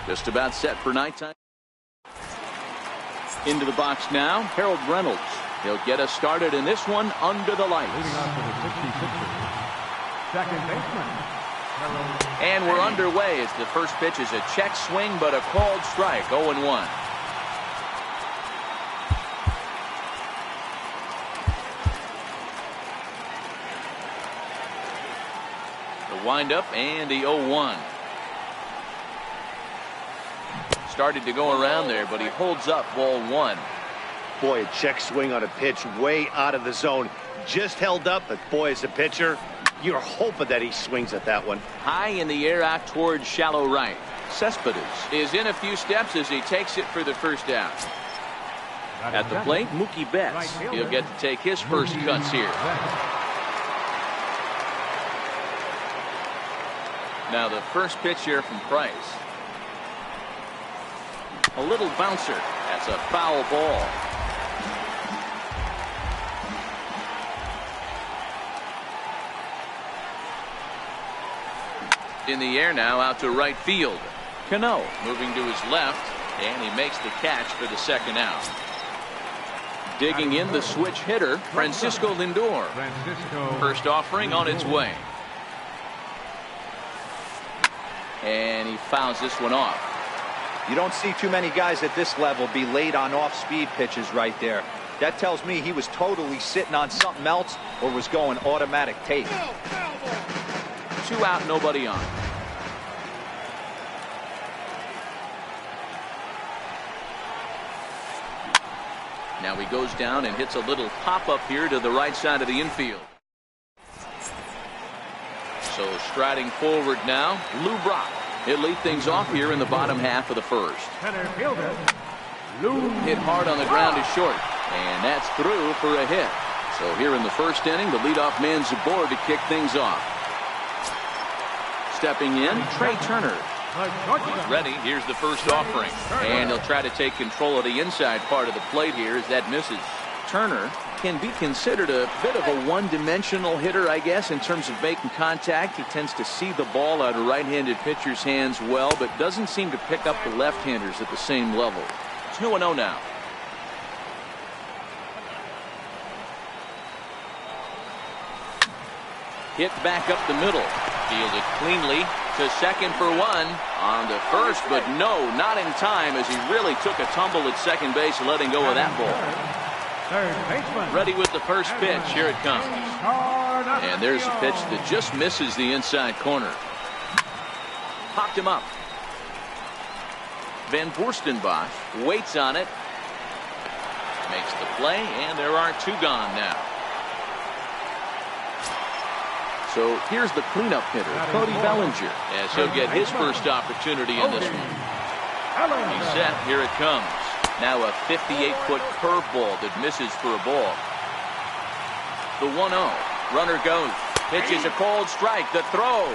Just about set for nighttime. Into the box now, Harold Reynolds. He'll get us started in this one under the lights. Leading off for the 66ers, second baseman. And we're underway as the first pitch is a check swing, but a called strike, 0-1. The windup and the 0-1. Started to go around there, but he holds up, ball one. Boy, a check swing on a pitch way out of the zone. Just held up, but boy, as a pitcher, you're hoping that he swings at that one. High in the air out towards shallow right. Cespedes is in a few steps as he takes it for the first out. At the plate, Mookie Betts. He'll get to take his first cuts here. Now the first pitch here from Price. A little bouncer. That's a foul ball. In the air now out to right field. Cano moving to his left, and he makes the catch for the second out. Digging in the switch hitter, Francisco Lindor. First offering on its way. And he fouls this one off. You don't see too many guys at this level be late on off-speed pitches right there. That tells me he was totally sitting on something else or was going automatic take. 2 out, nobody on. Now he goes down and hits a little pop-up here to the right side of the infield. So striding forward now, Lou Brock. He'll lead things off here in the bottom half of the first. Hit hard on the ground is short, and that's through for a hit. So here in the first inning, the leadoff man's aboard to kick things off. Stepping in, Trey Turner. He's ready. Here's the first offering, and he'll try to take control of the inside part of the plate here as that misses. Turner can be considered a bit of a one-dimensional hitter, I guess, in terms of making contact. He tends to see the ball out of right-handed pitchers' hands well, but doesn't seem to pick up the left-handers at the same level. 2-0 now. Hit back up the middle. Fielded cleanly to second for one. On to first, but no, not in time as he really took a tumble at second base, letting go of that ball. Ready with the first pitch. Here it comes. And there's a pitch that just misses the inside corner. Popped him up. Van Boerstenbach waits on it. Makes the play, and there are 2 gone now. So here's the cleanup hitter, Cody Bellinger, as he'll get his first opportunity in this one. He's set. Here it comes. Now a 58-foot curveball that misses for a ball. The 1-0. Runner goes. Pitch is a called strike. The throw.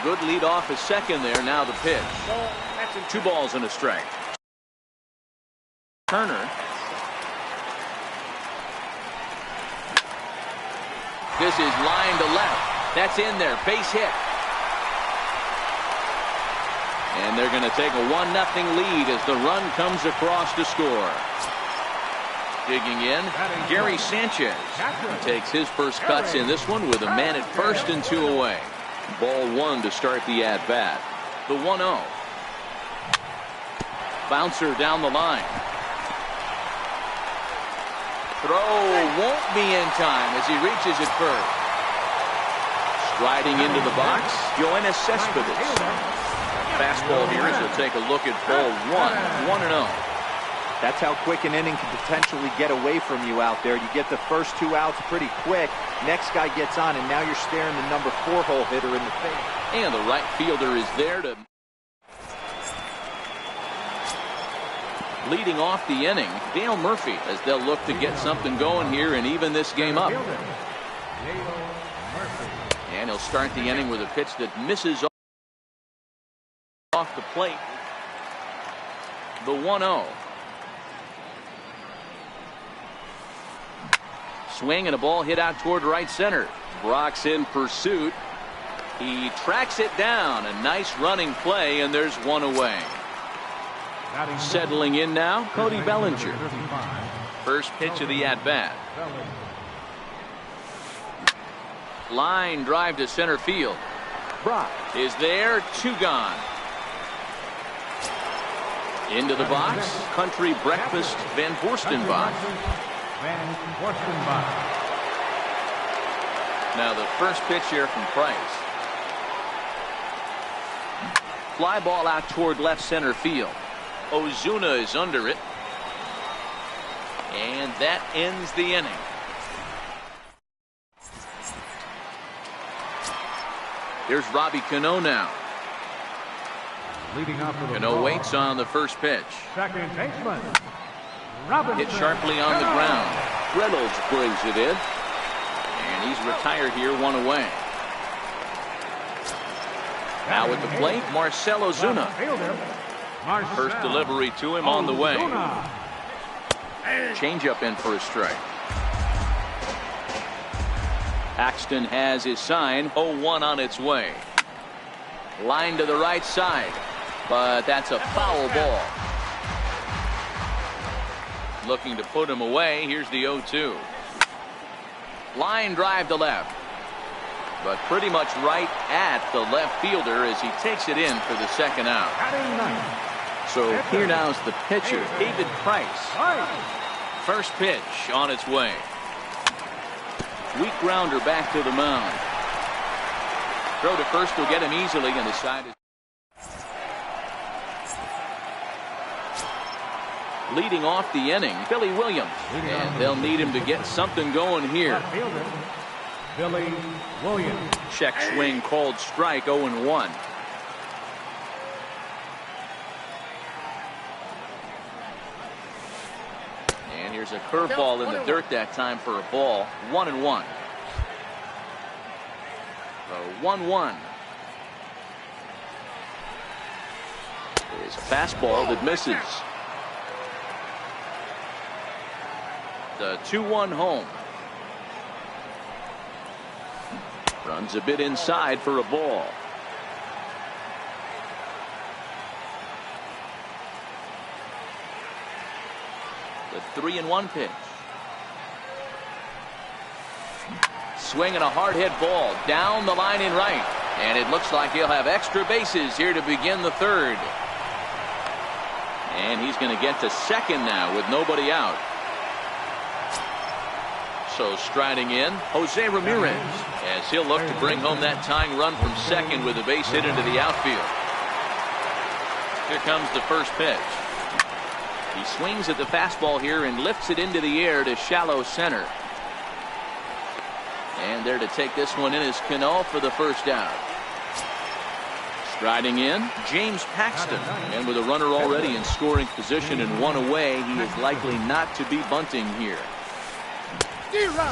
Good lead off a second there. Now the pitch. 2 balls and a strike. Turner. This is line to left. That's in there. Base hit. And they're going to take a 1-0 lead as the run comes across to score. Digging in, Gary Sanchez. He takes his first cuts in this one with a man at first and 2 away. Ball 1 to start the at-bat. The 1-0. Bouncer down the line. Throw won't be in time as he reaches it first. Striding into the box, Yoenis Cespedes. Fastball here as we'll take a look at ball 1, 1-0. That's how quick an inning can potentially get away from you out there. You get the first 2 outs pretty quick. Next guy gets on, and now you're staring the number 4 hole hitter in the face. And the right fielder is there to leading off the inning, Dale Murphy, as they'll look to get something going here and even this game up. And he'll start the inning with a pitch that misses off the plate. The 1-0. Swing and a ball hit out toward right center. Brock's in pursuit. He tracks it down. A nice running play, and there's one away. Settling in now, Cody Bellinger. First pitch of the at-bat. Line drive to center field. Brock is there. 2 gone. Into the box. Country breakfast Van Forstenbach. Now the first pitch here from Price. Fly ball out toward left center field. Ozuna is under it. And that ends the inning. Here's Robbie Cano now. Leading off for the Cano waits on the first pitch. second baseman. Hit sharply on the ground. Reynolds brings it in. And he's retired here, 1 away. Now at the plate, Marcell Ozuna. First delivery to him on the way. Changeup in for a strike. Paxton has his sign. 0-1 on its way. Line to the right side. But that's a foul ball. Looking to put him away. Here's the 0-2. Line drive to left. But pretty much right at the left fielder as he takes it in for the second out. So here now's the pitcher, David Price. First pitch on its way. Weak grounder back to the mound. Throw to first will get him easily, and the side is leading off the inning, Billy Williams. And they'll need him to get something going here. Billy Williams. Check swing called strike. 0-1. And here's a curveball in the dirt that time for a ball. 1-1. So 1-1. There's a fastball that misses. The 2-1 home. Runs a bit inside for a ball. The 3-1 pitch. Swing and a hard hit ball down the line in right. And it looks like he'll have extra bases here to begin the third. And he's going to get to second now with nobody out. So striding in, Jose Ramirez, as he'll look to bring home that tying run from second with a base hit into the outfield. Here comes the first pitch. He swings at the fastball here and lifts it into the air to shallow center. And there to take this one in is Cano for the first out. Striding in, James Paxton. And with a runner already in scoring position and 1 away, he is likely not to be bunting here.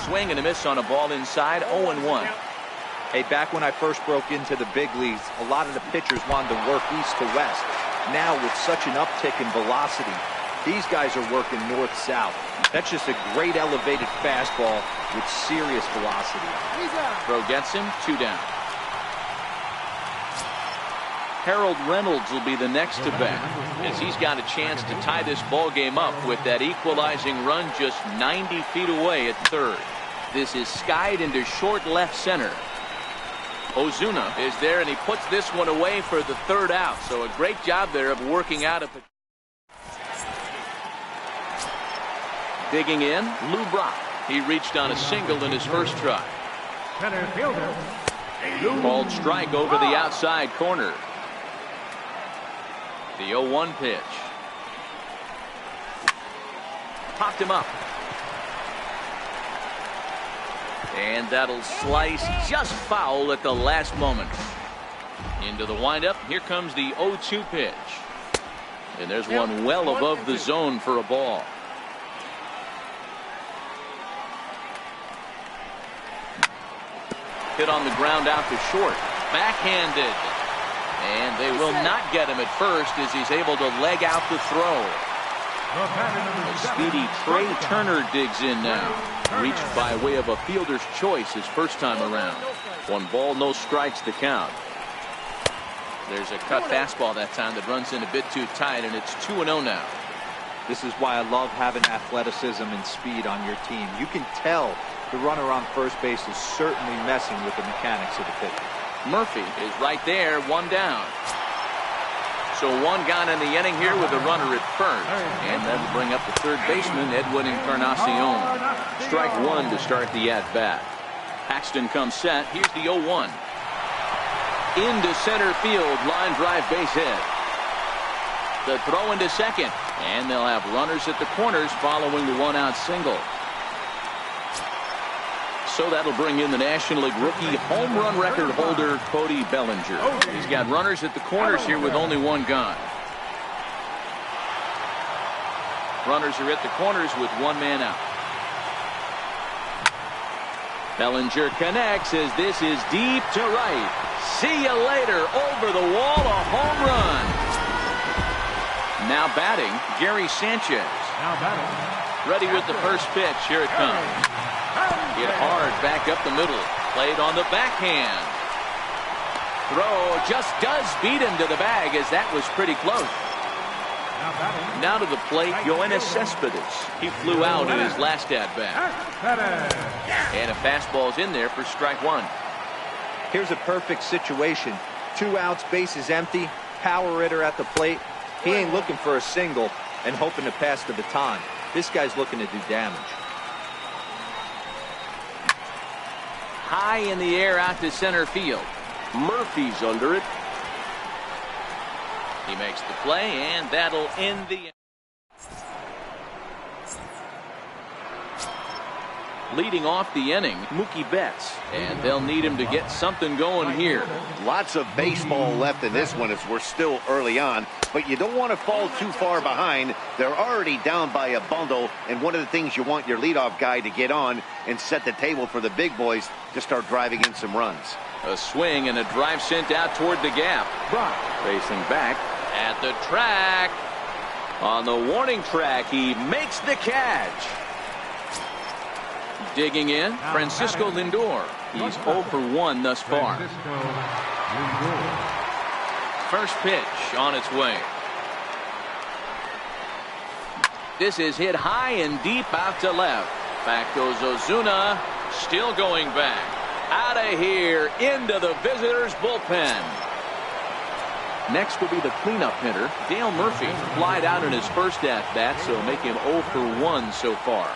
Swing and a miss on a ball inside. 0-1. Hey, back when I first broke into the big leagues, a lot of the pitchers wanted to work east to west. Now with such an uptick in velocity, these guys are working north-south. That's just a great elevated fastball with serious velocity. Throw gets him. 2 down. Harold Reynolds will be the next to bat, as he's got a chance to tie this ball game up with that equalizing run just 90 feet away at third. This is skied into short left center. Ozuna is there, and he puts this one away for the third out. So a great job there of working out a. Digging in, Lou Brock. He reached on a single in his first try. Center fielder. Called strike over the outside corner. The 0-1 pitch. Popped him up. And that'll slice just foul at the last moment. Into the windup. Here comes the 0-2 pitch. And there's one well above the zone for a ball. Hit on the ground out to short. Backhanded. And they will not get him at first as he's able to leg out the throw. A speedy Trey Turner digs in now. Reached by way of a fielder's choice his first time around. 1 ball, no strikes to count. There's a cut fastball that time that runs in a bit too tight, and it's 2-0 now. This is why I love having athleticism and speed on your team. You can tell the runner on first base is certainly messing with the mechanics of the pitcher. Murphy is right there, 1 down. So 1 gone in the inning here with a runner at first. And that'll bring up the third baseman, Edwin Encarnacion. Strike 1 to start the at-bat. Paxton comes set. Here's the 0-1. Into center field, line drive base hit. The throw into second. And they'll have runners at the corners following the 1-out single. So that'll bring in the National League rookie home run record holder Cody Bellinger. He's got runners at the corners here with only 1 gone. Runners are at the corners with 1 man out. Bellinger connects as this is deep to right. See you later. Over the wall, a home run. Now batting, Gary Sanchez. Ready with the first pitch. Here it comes. Hit hard back up the middle. Played on the backhand. Throw just does beat him to the bag, as that was pretty close. Now to the plate, Yoenis Cespedes. He flew out in his last at-bat. And a fastball's in there for strike 1. Here's a perfect situation. 2 outs, bases empty, power hitter at the plate. He ain't looking for a single and hoping to pass the baton. This guy's looking to do damage. High in the air out to center field. Murphy's under it. He makes the play, and that'll end the. Leading off the inning, Mookie Betts, and they'll need him to get something going here. Lots of baseball left in this one as we're still early on, but you don't want to fall too far behind. They're already down by a bundle, and one of the things you want your leadoff guy to get on and set the table for the big boys to start driving in some runs. A swing and a drive sent out toward the gap. Facing back at the track. On the warning track, he makes the catch. Digging in, Francisco Lindor. He's 0 for 1 thus far. First pitch on its way. This is hit high and deep out to left. Back goes Ozuna. Still going back. Out of here into the visitors' bullpen. Next will be the cleanup hitter, Dale Murphy. Flied out in his first at-bat, so make him 0 for 1 so far.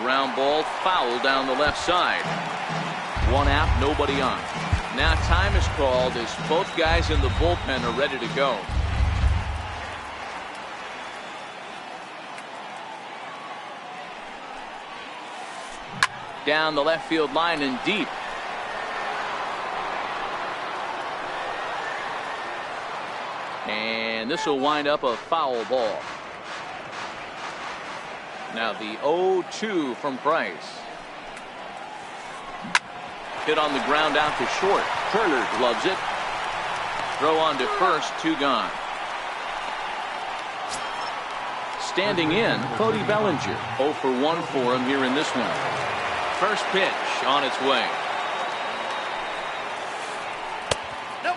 Ground ball foul down the left side. 1 out, nobody on. Now time is called as both guys in the bullpen are ready to go. Down the left field line and deep. And this will wind up a foul ball. Now the 0-2 from Price. Hit on the ground out to short. Turner gloves it. Throw on to first, 2 gone. Standing in, Cody Bellinger. 0 for 1 for him here in this one. First pitch on its way.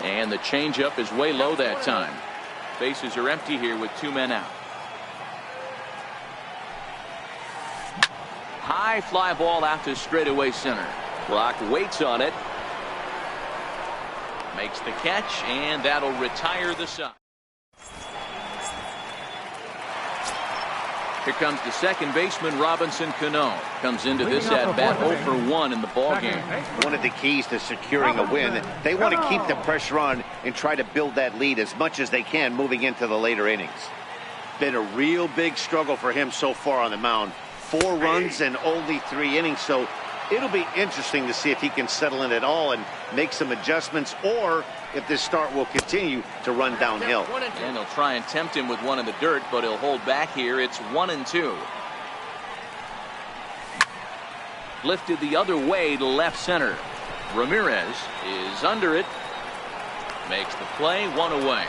And the changeup is way low that time. Bases are empty here with 2 men out. High fly ball out to straightaway center. Block waits on it. Makes the catch, and that'll retire the side. Here comes the second baseman, Robinson Cano. Comes into this at-bat 0 for 1 in the ballgame. One of the keys to securing a win, they want to keep the pressure on and try to build that lead as much as they can moving into the later innings. Been a real big struggle for him so far on the mound. 4 runs and only 3 innings, so it'll be interesting to see if he can settle in at all and make some adjustments, or if this start will continue to run downhill. And they'll try and tempt him with one in the dirt, but he'll hold back here. It's 1-2. Lifted the other way to left center. Ramirez is under it. Makes the play, 1 away.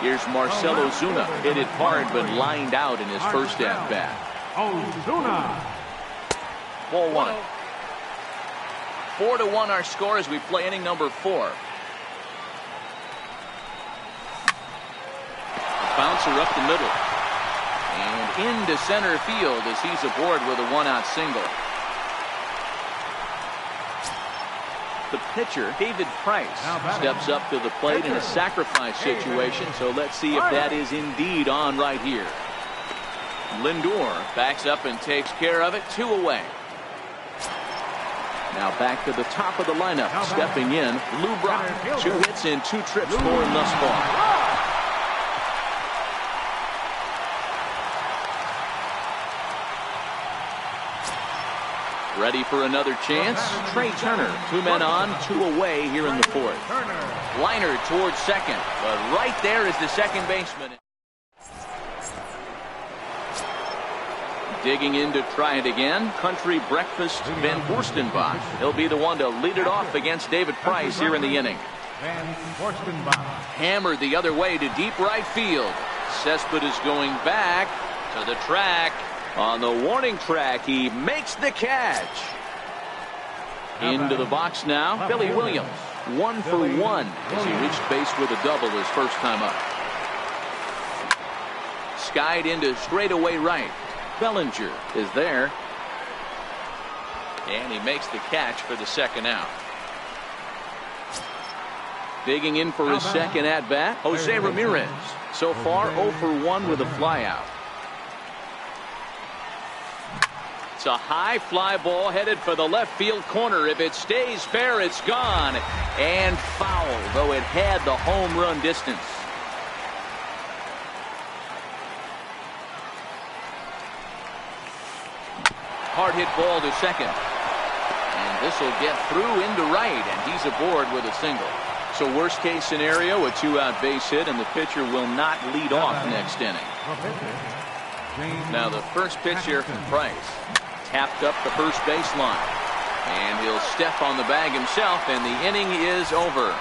Here's Marcelo Zuna. Hit it hard but lined out in his first at-bat. Ozuna. Ball 1. 4-1 our score as we play inning number 4. A bouncer up the middle. And into center field as he's aboard with a 1-out single. The pitcher, David Price, steps up to the plate in a sacrifice situation, so let's see if that is indeed on right here. Lindor backs up and takes care of it. 2 away. Now back to the top of the lineup. Stepping in, Lou Brock. 2 hits and 2 trips for him thus far. Ready for another chance. Trey Turner. 2 men on, 2 away here in the 4th. Liner towards second, but right there is the second baseman. Digging in to try it again. Country Breakfast Van Forstenbach. He'll be the one to lead it off against David Price here in the inning. Van Forstenbach. Hammered the other way to deep right field. Cespedes going back to the track. On the warning track, he makes the catch. Into the box now, Billy Williams. 1 for 1 as he reached base with a double his first time up. Skied into straightaway right. Bellinger is there. And he makes the catch for the second out. Digging in for his second at-bat, Jose Ramirez. So far 0 for 1 with a flyout. It's a high fly ball headed for the left field corner. If it stays fair, it's gone. And foul, though it had the home run distance. Hard hit ball to second. And this will get through into right, and he's aboard with a single. So worst case scenario, a 2-out base hit, and the pitcher will not lead off next inning. Now the first pitch here from Price. Tapped up the first baseline. And he'll step on the bag himself, and the inning is over.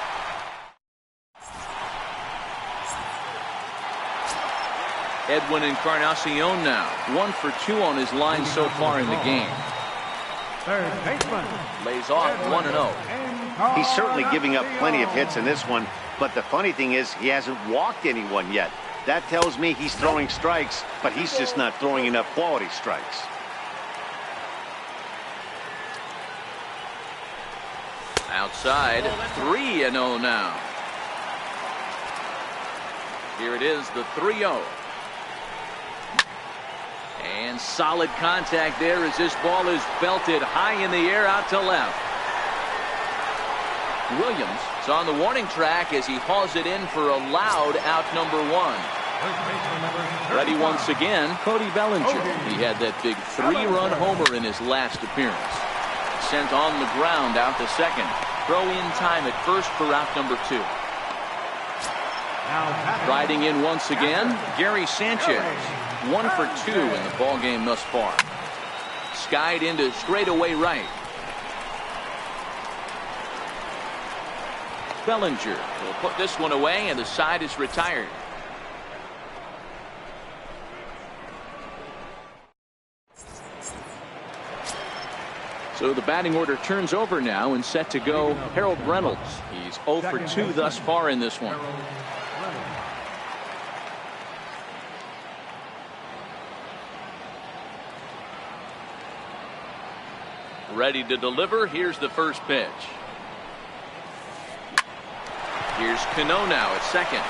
Edwin Encarnacion now. 1 for 2 on his line so far in the game. Third baseman. Lays off 1-0. He's certainly giving up plenty of hits in this one, but the funny thing is he hasn't walked anyone yet. That tells me he's throwing strikes, but he's just not throwing enough quality strikes. Outside, 3-0 now. Here it is, the 3-0. And solid contact there as this ball is belted high in the air out to left. Williams is on the warning track as he hauls it in for a loud out number 1. Ready once again, Cody Bellinger. He had that big 3-run homer in his last appearance. Sent on the ground out to second. Throw in time at first for out number 2. Riding in once again, Gary Sanchez. 1 for 2 in the ball game thus far. Skied into straightaway right. Bellinger will put this one away, and the side is retired. So the batting order turns over now, and set to go Harold Reynolds. He's 0 for 2 thus far in this one. Ready to deliver. Here's the first pitch. Here's Cano now at second.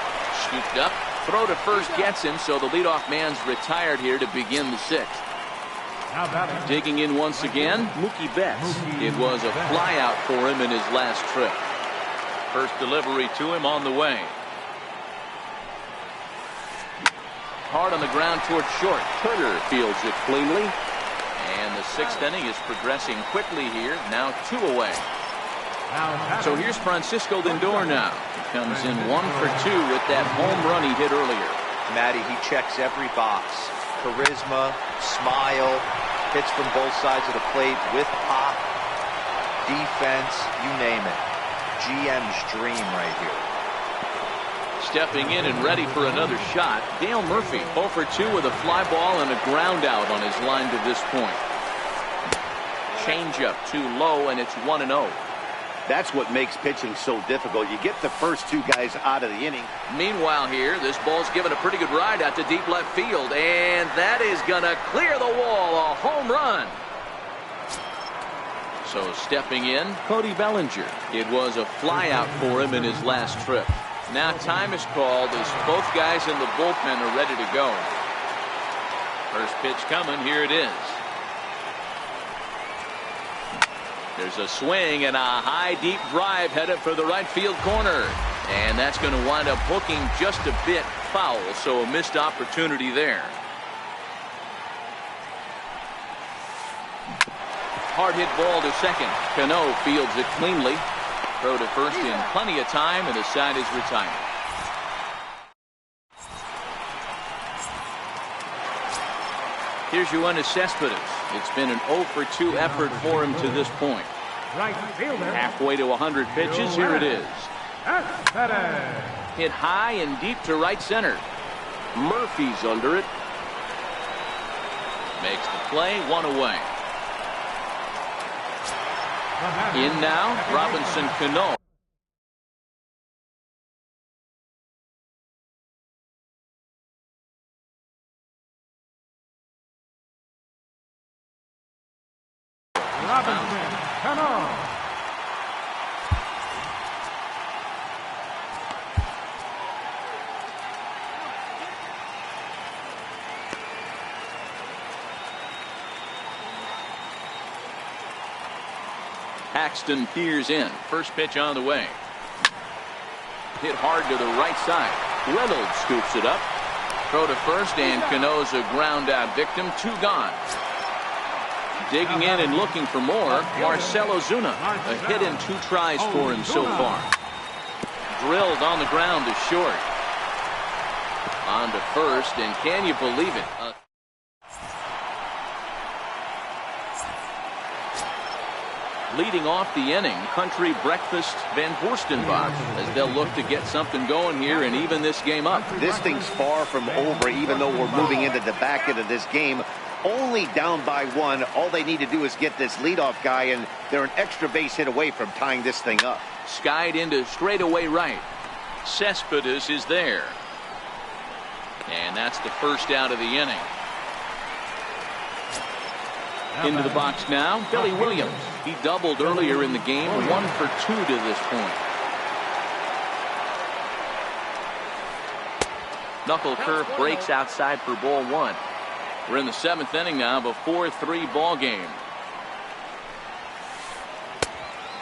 Scooped up. Throw to first gets him, so the leadoff man's retired here to begin the 6th. Digging in once again, Mookie Betts. It was a flyout for him in his last trip. First delivery to him on the way. Hard on the ground towards short. Turner fields it cleanly. And the 6th inning is progressing quickly here. Now 2 away. So here's Francisco Lindor now. He comes in 1 for 2 with that home run he hit earlier. Matty, he checks every box. Charisma, smile, hits from both sides of the plate with pop, defense, you name it. GM's dream right here. Stepping in and ready for another shot, Dale Murphy, 0 for 2 with a fly ball and a ground out on his line to this point. Changeup too low, and it's 1-0. That's what makes pitching so difficult. You get the first two guys out of the inning. Meanwhile here, this ball's given a pretty good ride out to deep left field, and that is going to clear the wall. A home run. So stepping in, Cody Bellinger. It was a flyout for him in his last trip. Now time is called as both guys in the bullpen are ready to go. First pitch coming. Here it is. There's a swing and a high deep drive headed for the right field corner. And that's going to wind up hooking just a bit foul. So a missed opportunity there. Hard hit ball to second. Cano fields it cleanly. Throw to first in plenty of time, and the side is retired. Here's Yoenis Cespedes. It's been an 0 for 2 effort for him to this point. Right fielder. Halfway to 100 pitches. Here it is. Cespedes. Hit high and deep to right center. Murphy's under it. Makes the play, 1 away. In now, Robinson Cano. Robinson Cano. Paxton peers in. First pitch on the way. Hit hard to the right side. Reynolds scoops it up. Throw to first, and Cano's a ground out victim. 2 gone. Digging in and looking for more, Marcell Ozuna. A hit and 2 tries for him so far. Drilled on the ground to short. On to first, and can you believe it? Leading off the inning, Country Breakfast Van Forstenbach, as they'll look to get something going here and even this game up. This thing's far from over, even though we're moving into the back end of this game. Only down by 1. All they need to do is get this leadoff guy, and they're an extra base hit away from tying this thing up. Skied into straightaway right. Cespedes is there. And that's the first out of the inning. Into the box now, Billy Williams. He doubled earlier in the game, 1 for 2 to this point. Knuckle curve breaks outside for ball 1. We're in the 7th inning now of a 4-3 ball game.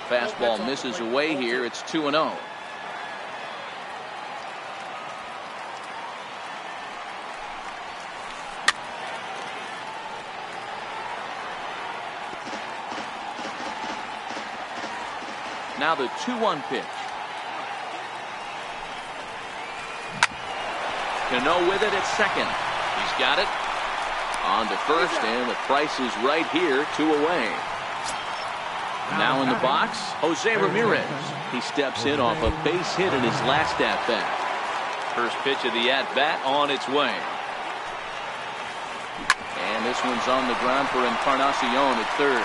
Fastball misses away here. It's 2-0. Now the 2-1 pitch. Cano with it at second. He's got it. On to first, and the price is right here, 2 away. Now in the box, Jose Ramirez. He steps in off a base hit in his last at-bat. First pitch of the at-bat on its way. And this one's on the ground for Encarnacion at third.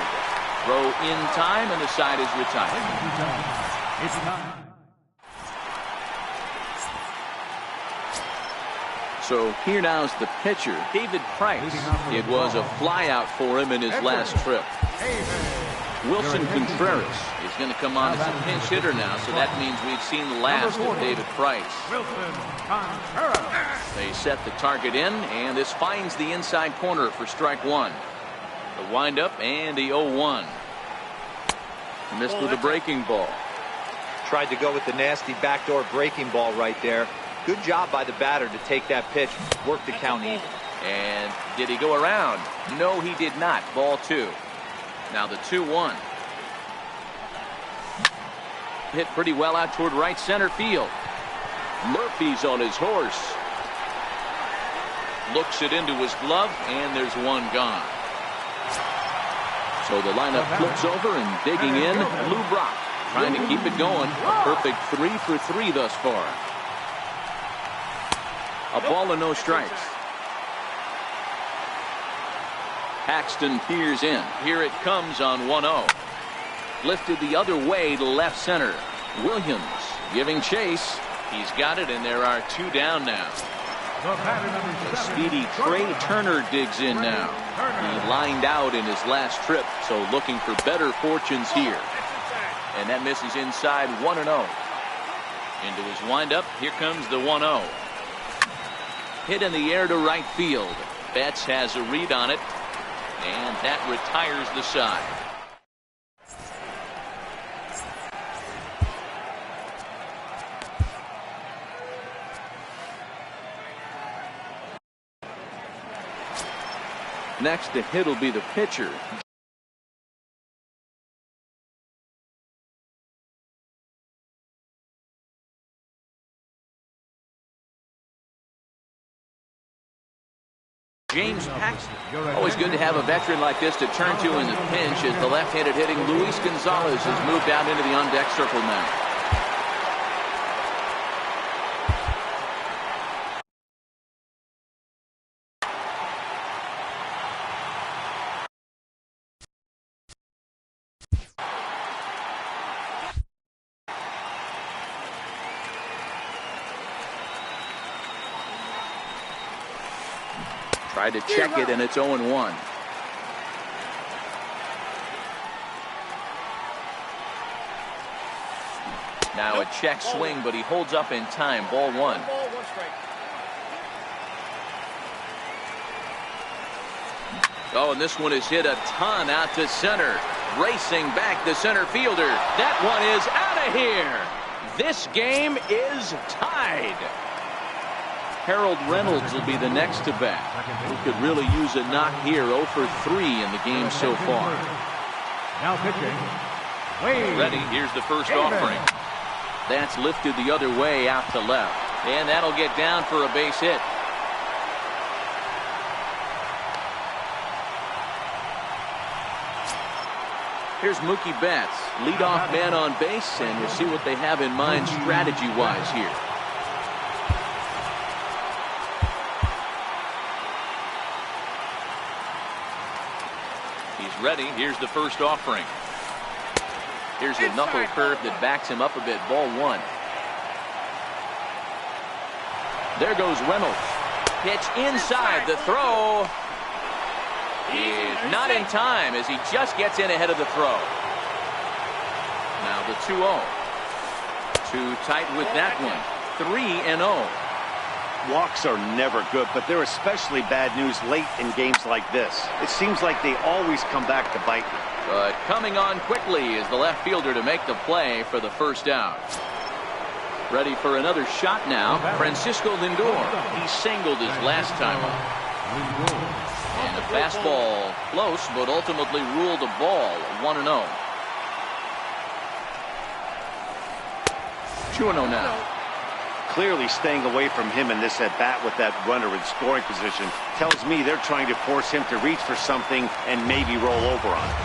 Throw in time, and the side is retired. It's time. So here now's the pitcher, David Price. It was a flyout for him in his last trip. Wilson Contreras is going to come on as a pinch hitter now, so that means we've seen the last of David Price. They set the target in, and this finds the inside corner for strike 1. The windup and the 0-1. Missed with a breaking ball. Tried to go with the nasty backdoor breaking ball right there. Good job by the batter to take that pitch, work the count even. And did he go around? No, he did not. Ball 2. Now the 2-1. Hit pretty well out toward right center field. Murphy's on his horse. Looks it into his glove, and there's 1 gone. So the lineup flips over, and digging in, Lou Brock trying to keep it going. A perfect 3 for 3 thus far. A ball and no strikes. Paxton peers in. Here it comes on 1-0. Lifted the other way to left center. Williams giving chase. He's got it, and there are 2 down now. The speedy Trey Turner digs in now. He lined out in his last trip, so looking for better fortunes here. And that misses inside 1-0. Into his windup, here comes the 1-0. Hit in the air to right field. Betts has a read on it, and that retires the side. Next to hit will be the pitcher. James Paxton. Always good to have a veteran like this to turn to in the pinch as the left-handed hitting Luis Gonzalez has moved out into the on-deck circle now. Tried to check it, and it's 0-1. Now a check swing, but he holds up in time. Ball 1. Oh, and this one is hit a ton out to center. Racing back the center fielder. That one is out of here. This game is tied. Harold Reynolds will be the next to bat. Who could really use a knock here. 0 for 3 in the game so far. Now pitching. Ready. Here's the first offering. That's lifted the other way out to left. And that'll get down for a base hit. Here's Mookie Betts, leadoff man on base, and we'll see what they have in mind strategy-wise here. He's ready. Here's the first offering. Here's a knuckle curve that backs him up a bit. Ball 1. There goes Reynolds. Pitch inside. The throw is not in time as he just gets in ahead of the throw. Now the 2-0. Too tight with that one. 3-0. Walks are never good, but they're especially bad news late in games like this. It seems like they always come back to bite me. But coming on quickly is the left fielder to make the play for the first out. Ready for another shot now. Francisco Lindor. He singled his last time up. And a fastball close, but ultimately ruled a ball. 1-0. 2-0 now. Clearly staying away from him in this at-bat with that runner in scoring position tells me they're trying to force him to reach for something and maybe roll over on it.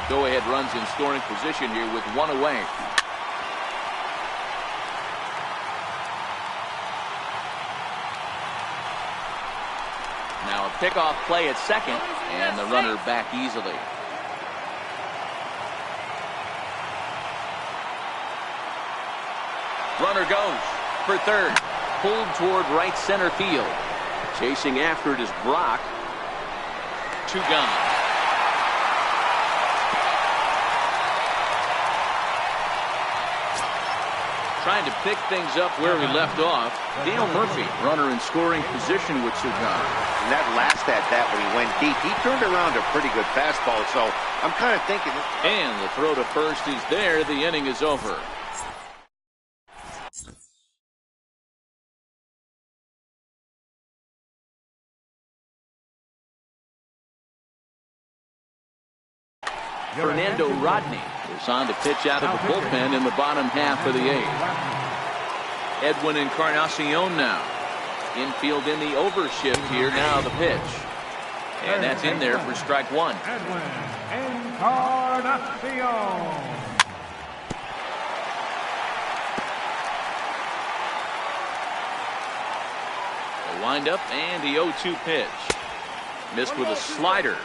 Go-ahead runs in scoring position here with 1 away. Now a pickoff play at second, and the runner back easily. Runner goes for third. Pulled toward right center field. Chasing after it is Brock. 2 gone. Trying to pick things up where we left off. Dale Murphy, runner in scoring position with 2 gone. And that last at-bat when he went deep, he turned around a pretty good fastball, so I'm kind of thinking. And the throw to first is there. The inning is over. Fernando Rodney is on to pitch out of the bullpen in the bottom half of the 8th. Edwin Encarnacion now. Infield in the overshift here. Now the pitch. And that's in there for strike 1. Edwin Encarnacion. Windup and the 0-2 pitch. Missed with a slider.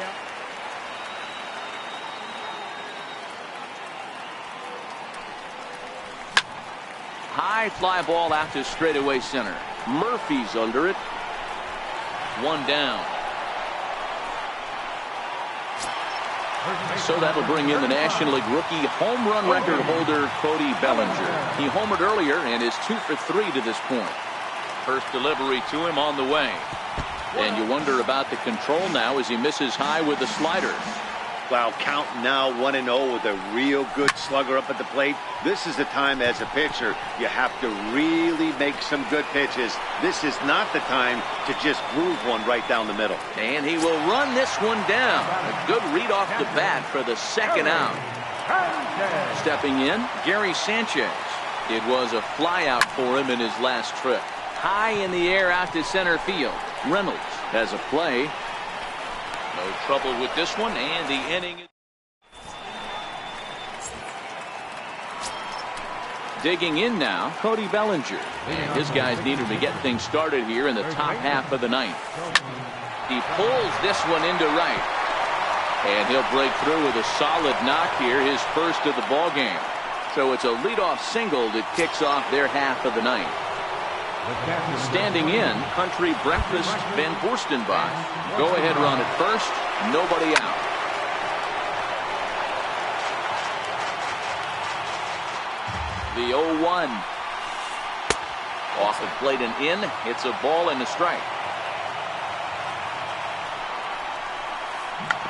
High fly ball out to straightaway center. Murphy's under it. One down. So that'll bring in the National League rookie home run record holder Cody Bellinger. He homered earlier and is 2 for 3 to this point. First delivery to him on the way. And you wonder about the control now as he misses high with the slider. Well, count now 1-0 with a real good slugger up at the plate. This is the time as a pitcher you have to really make some good pitches. This is not the time to just groove one right down the middle. And he will run this one down. A good read off the bat for the second out. Stepping in, Gary Sanchez. It was a fly out for him in his last trip. High in the air out to center field. Reynolds has a play. No trouble with this one, and the inning. Digging in now, Cody Bellinger. And his guys need him to get things started here in the top half of the ninth. He pulls this one into right. And he'll break through with a solid knock here, his first of the ball game. So it's a leadoff single that kicks off their half of the ninth. Standing in, Country Breakfast Van Forstenbach. Go ahead run at first, nobody out. The 0-1. Off the plate and in, it's a ball and a strike.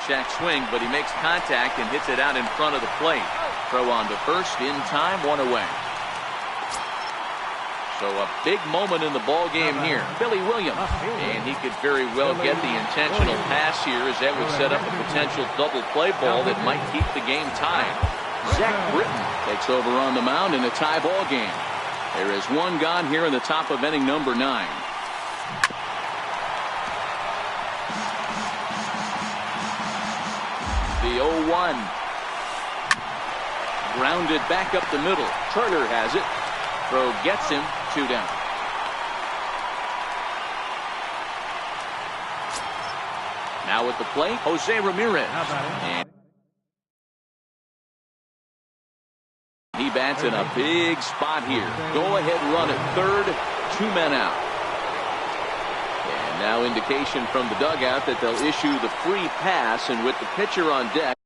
Shack swing, but he makes contact and hits it out in front of the plate. Throw on to first, in time, one away. So a big moment in the ball game here. Billy Williams. And he could very well get the intentional pass here as that would set up a potential double play ball that might keep the game tied. Zach Britton takes over on the mound in a tie ball game. There is one gone here in the top of inning number 9. The 0-1. Grounded back up the middle. Turner has it. Throw gets him. 2 down. Now at the plate, Jose Ramirez. And he bats in a big spot here. Go ahead run at third. 2 men out. And now indication from the dugout that they'll issue the free pass, and with the pitcher on deck.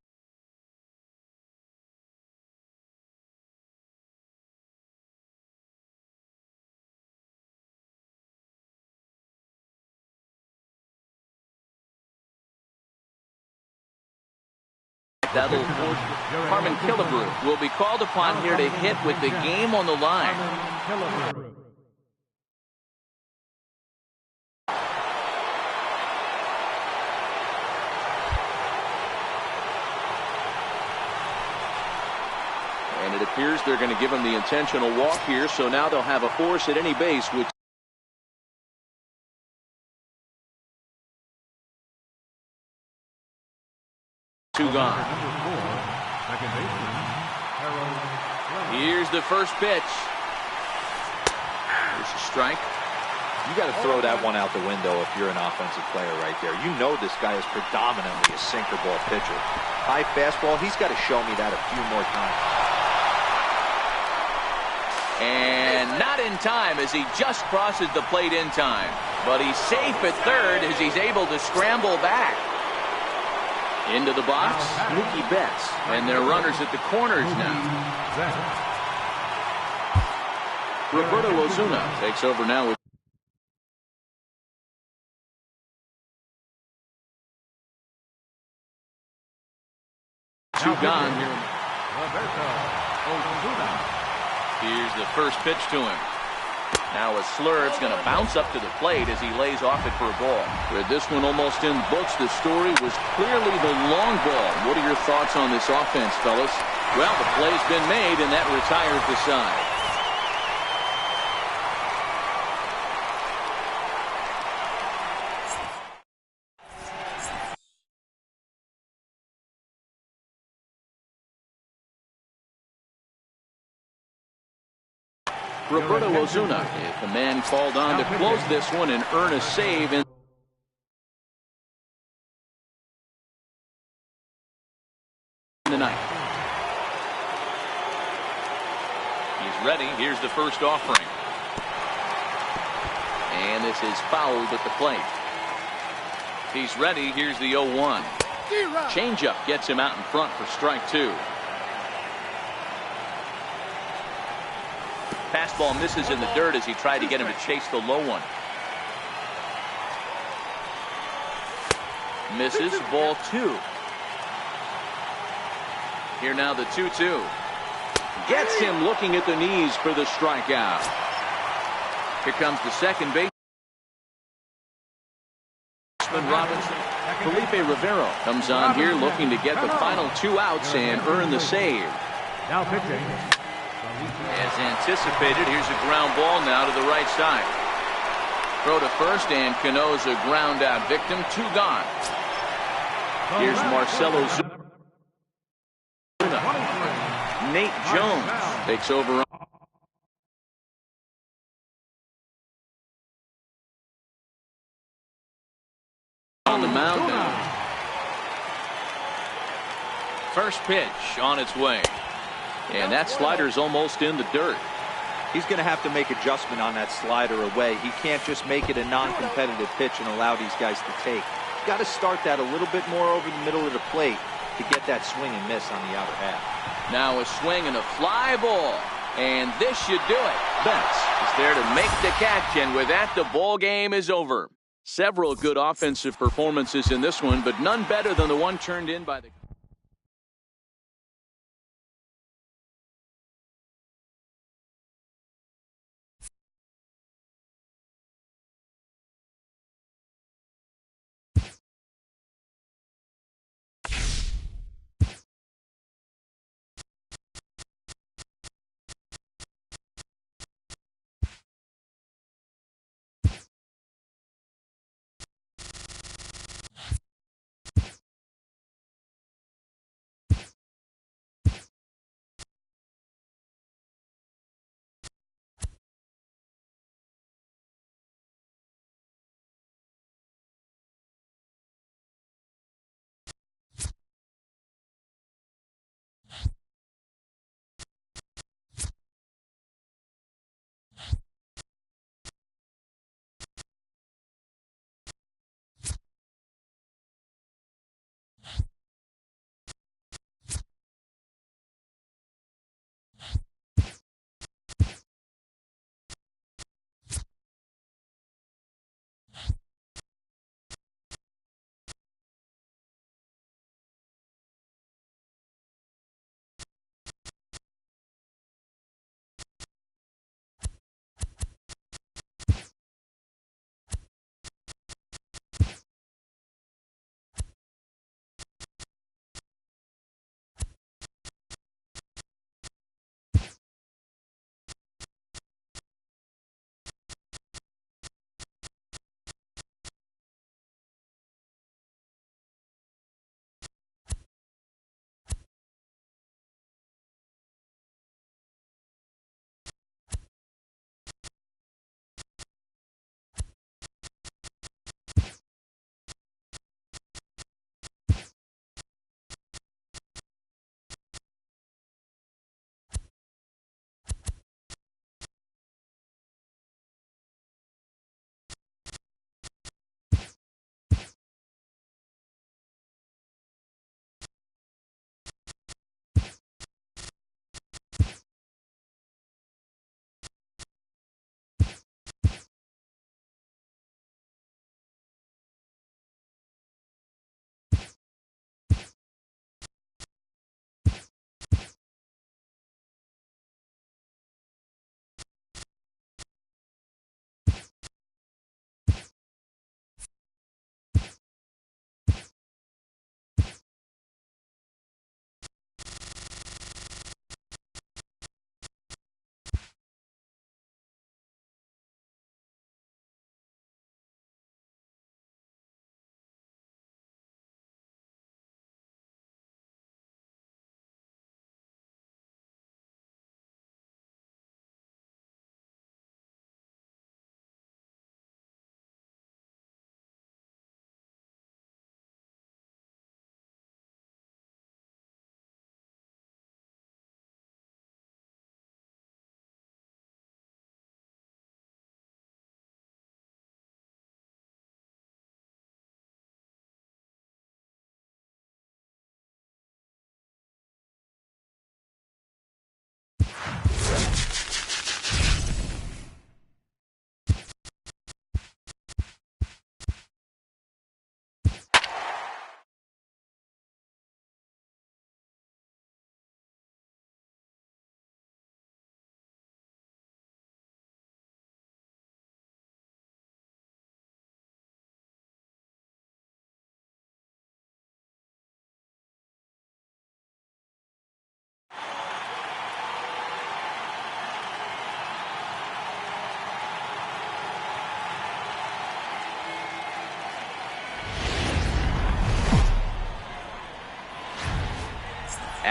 That'll force Carmen Killebrew will be called upon here to hit with the game on the line. And it appears they're going to give him the intentional walk here, so now they'll have a force at any base with 2 gone. Here's the first pitch. There's a strike. You got to throw that one out the window if you're an offensive player right there. You know this guy is predominantly a sinker ball pitcher. High fastball, he's got to show me that a few more times. And not in time as he just crosses the plate in time. But he's safe at third as he's able to scramble back. Into the box, Mookie Betts. And their runners at the corners now. Roberto Ozuna takes over now with 2 gone here. Here's the first pitch to him. Now a slurve's going to bounce up to the plate as he lays off it for a ball. With this one almost in the books, the story was clearly the long ball. What are your thoughts on this offense, fellas? Well, the play's been made, and that retires the side. Roberto Ozuna. If the man called on to close this one and earn a save in the ninth. He's ready. Here's the first offering. And this is fouled at the plate. He's ready. Here's the 0-1. Changeup gets him out in front for strike two. Fastball misses in the dirt as he tried to get him to chase the low one. Misses, ball two. Here now the 2-2. Gets him looking at the knees for the strikeout. Here comes the second baseman, Robinson. Felipe Rivero comes on here looking to get the final two outs and earn the save. Now pitching. As anticipated, here's a ground ball now to the right side. Throw to first, and Cano's a ground out victim. Two gone. Here's Marcelo Zuna. Nate Jones takes over on the mound now. First pitch on its way. And that slider's almost in the dirt. He's going to have to make adjustment on that slider away. He can't just make it a non-competitive pitch and allow these guys to take. Got to start that a little bit more over the middle of the plate to get that swing and miss on the outer half. Now a swing and a fly ball. And this should do it. Betts is there to make the catch, and with that, the ball game is over. Several good offensive performances in this one, but none better than the one turned in by the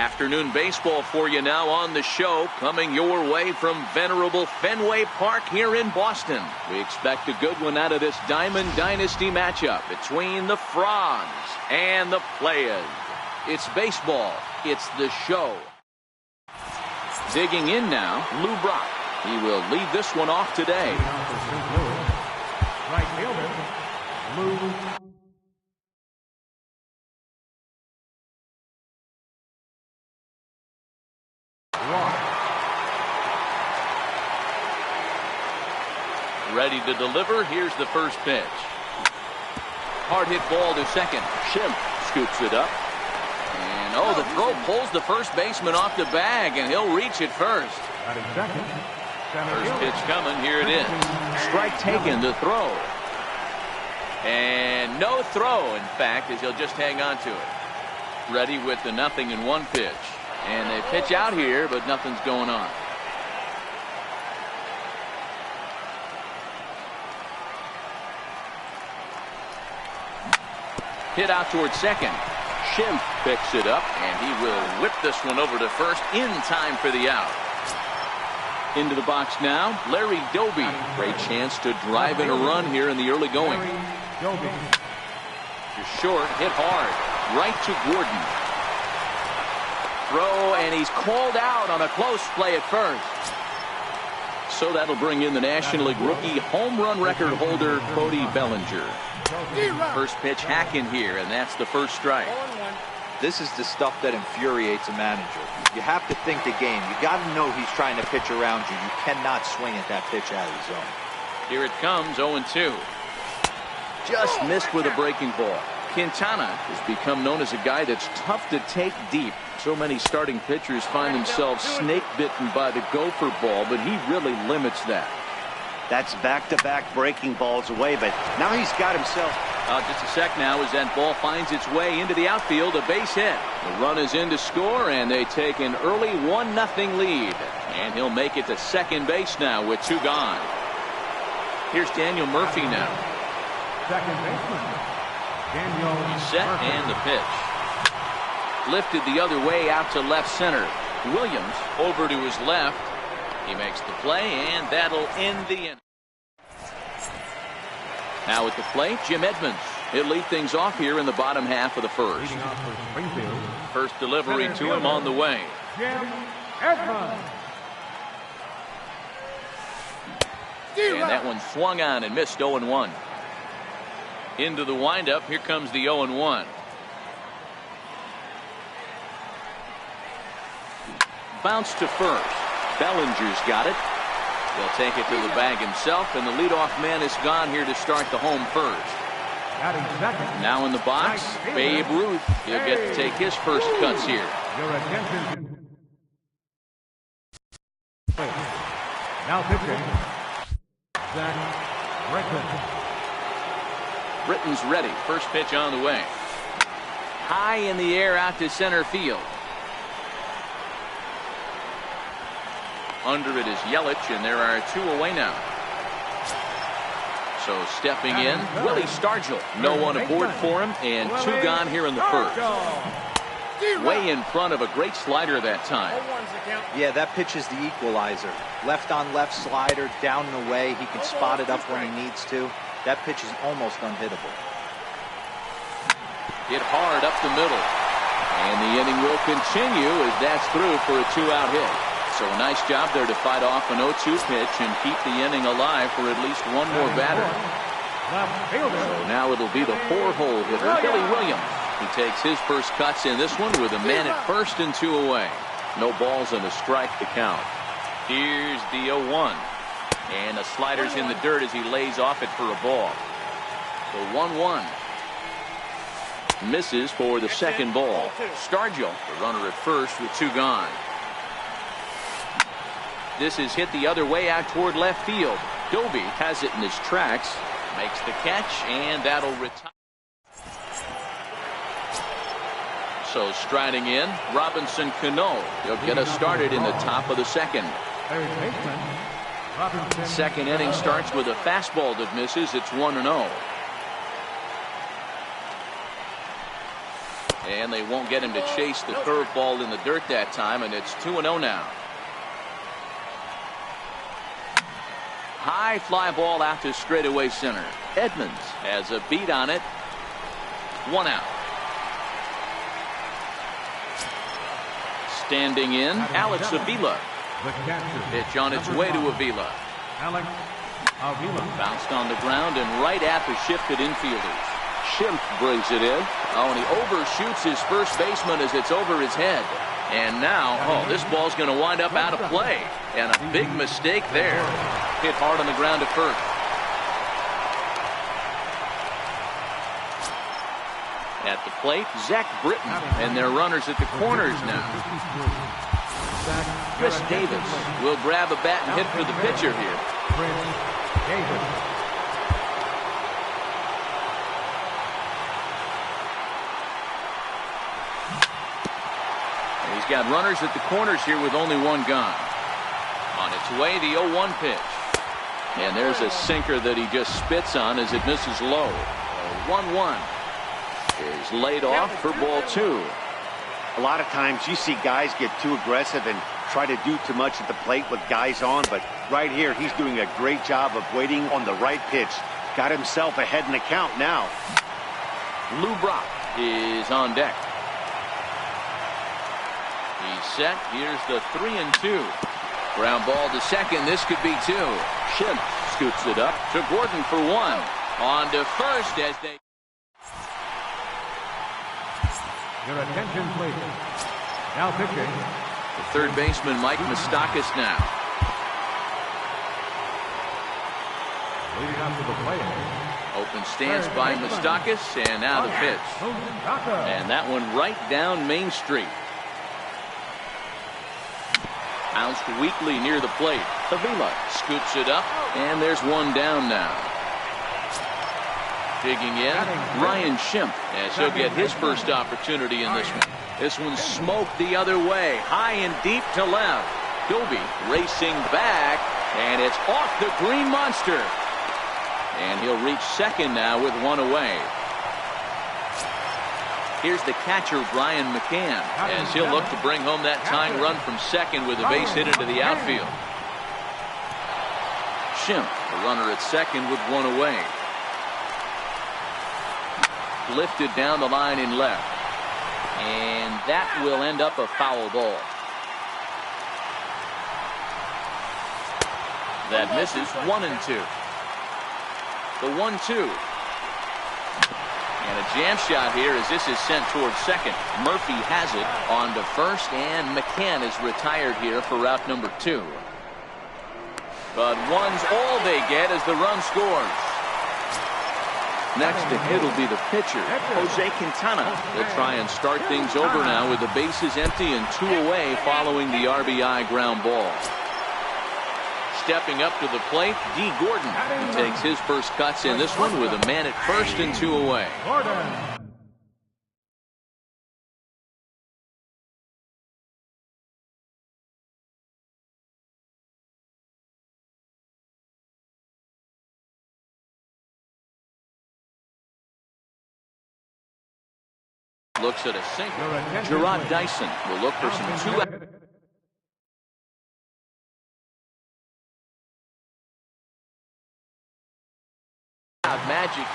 Afternoon baseball for you now on the show, coming your way from venerable Fenway Park here in Boston. We expect a good one out of this Diamond Dynasty matchup between the Frogs and the Players. It's baseball. It's the show. Digging in now, Lou Brock. He will lead this one off today. Right fielder, Lou. Ready to deliver. Here's the first pitch. Hard hit ball to second. Schimpf scoops it up. And the throw pulls the first baseman off the bag, and he'll reach it first. First pitch coming. Here it is. Strike taken to throw. And no throw, in fact, as he'll just hang on to it. Ready with the 0-1 pitch. And they pitch out here, but nothing's going on. Hit out towards second. Schimpf picks it up, and he will whip this one over to first in time for the out. Into the box now, Larry Doby. Great chance to drive in a run here in the early going. To short, hit hard. Right to Gordon. Throw, and he's called out on a close play at first. So that'll bring in the National League rookie home run record holder, Cody Bellinger. First pitch hack in here, and that's the first strike. This is the stuff that infuriates a manager. You have to think the game. You got to know he's trying to pitch around you. You cannot swing at that pitch out of the zone. Here it comes, 0-2. Just missed with a breaking ball. Quintana has become known as a guy that's tough to take deep. So many starting pitchers find themselves snake bitten by the gopher ball, but he really limits that. That's back-to-back breaking balls away, but now he's got himself. Just a sec now as that ball finds its way into the outfield, a base hit. The run is in to score, and they take an early 1-0 lead. And he'll make it to second base now with 2 gone. Here's Daniel Murphy now. Second baseman, Daniel He's set, and the pitch. Lifted the other way out to left center. Williams over to his left. He makes the play, and that'll end the inning. Now at the plate, Jim Edmonds. He'll lead things off here in the bottom half of the first. First delivery to him on the way. Jim Edmonds. And that one swung on and missed 0-1. Into the windup, here comes the 0-1. Bounce to first. Bellinger's got it. He'll take it to the bag himself, and the leadoff man is gone here to start the home first. Now in the box, Babe Ruth. He'll get to take his first cuts here. Your attention. Now pitching, Zach Britton. Britton's ready. First pitch on the way. High in the air out to center field. Under it is Yelich, and there are 2 away now. So stepping in, Willie Stargell. No one aboard for him, and 2 gone here in the first. Way in front of a great slider that time. Yeah, that pitch is the equalizer. Left on left slider, down and away. He can spot it up when he needs to. That pitch is almost unhittable. Hit hard up the middle. And the inning will continue as that's through for a 2-out hit. So a nice job there to fight off an 0-2 pitch and keep the inning alive for at least one more batter. So now it'll be the 4-hole hitter, Billy Williams. He takes his first cuts in this one with a man at first and 2 away. No balls and a strike to count. Here's the 0-1. And the slider's in the dirt as he lays off it for a ball. The 1-1. Misses for the second ball. Stargell, the runner at first with 2 gone. This is hit the other way out toward left field. Doby has it in his tracks. Makes the catch, and that'll retire. So striding in, Robinson Cano. He'll get us started in the top of the second. Second inning starts with a fastball that misses. It's 1-0. And they won't get him to chase the curveball in the dirt that time, and it's 2-0 now. High fly ball out to straightaway center. Edmonds has a beat on it. 1 out. Standing in, Alex Avila. Pitch on its way to Avila. Alex Avila. Bounced on the ground and right at the shifted infielders. Schimpf brings it in. Oh, and he overshoots his first baseman as it's over his head. And now, this ball's going to wind up out of play. And a big mistake there. Hit hard on the ground to first. At the plate, Zach Britton. And their runners at the corners now. Chris Davis will grab a bat and hit for the pitcher here. He's got runners at the corners here with only one gone. On its way, the 0-1 pitch. And there's a sinker that he just spits on as it misses low. 1-1 is laid off for ball 2. A lot of times you see guys get too aggressive and try to do too much at the plate with guys on, but right here he's doing a great job of waiting on the right pitch. Got himself ahead in the count now. Lou Brock is on deck. He's set. Here's the 3-2. Ground ball to second. This could be 2. Schimpf scoots it up to Gordon for 1. On to first as they... Your attention, please. Now pitching. The third baseman, Mike Moustakas now. Leading up to the plate. Open stance by Moustakas, and now the pitch. And that one right down Main Street. Bounced weakly near the plate. Avila scoops it up, and there's one down now. Digging in, Ryan Schimpf, as he'll get his first opportunity in this one. This one's smoked the other way, high and deep to left. Doby racing back, and it's off the Green Monster. And he'll reach second now with one away. Here's the catcher, Brian McCann, as he'll look to bring home that tying run from second with a base hit into the outfield. Schimpf, the runner at second with one away. Lifted down the line in left. And that will end up a foul ball. That misses. 1-2. The 1-2. And a jam shot here as this is sent towards second. Murphy has it on to first, and McCann is retired here for route number 2. But one's all they get as the run scores. Next to hit will be the pitcher, Jose Quintana. He'll try and start things over now with the bases empty and 2 away following the RBI ground ball. Stepping up to the plate, D. Gordon. He takes his first cuts in this one with a man at first and 2 away. Looks at a single. Gerard Dyson will look for some 2. Magic.